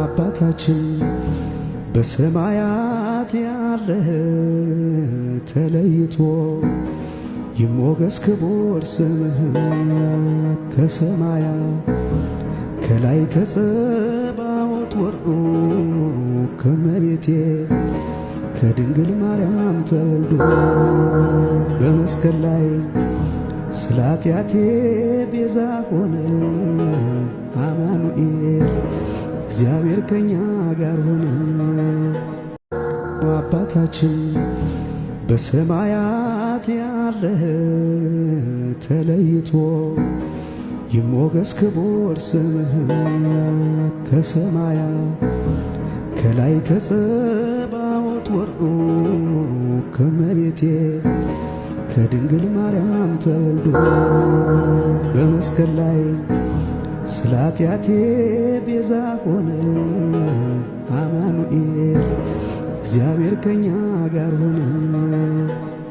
አባታችን በሰማያት ያለህ ተለይቶ ይሞገስ ክቡር ስምህ ከሰማያት ከላይ ከጸባዖት ወርዶ ከመቤቴ ከድንግል ማርያም ተወልዶ በመስቀል ላይ ስለ ኃጢአቴ ቤዛ ሆነ አማኑኤል እግዚአብሔር ከኛ ጋር ሆነ። አባታችን በሰማያት ያለህ ተለይቶ ይሞገስ ክቡር ስምህ ከሰማያት ከላይ ከጸባዖት ወርዶ ከመቤቴ ከድንግል ማርያም ተወልዶ በመስቀል ላይ ስለ ኃጢአቴ ቤዛ ሆነ አማኑኤል እግዚአብሔር ከኛ ጋር ሆነ።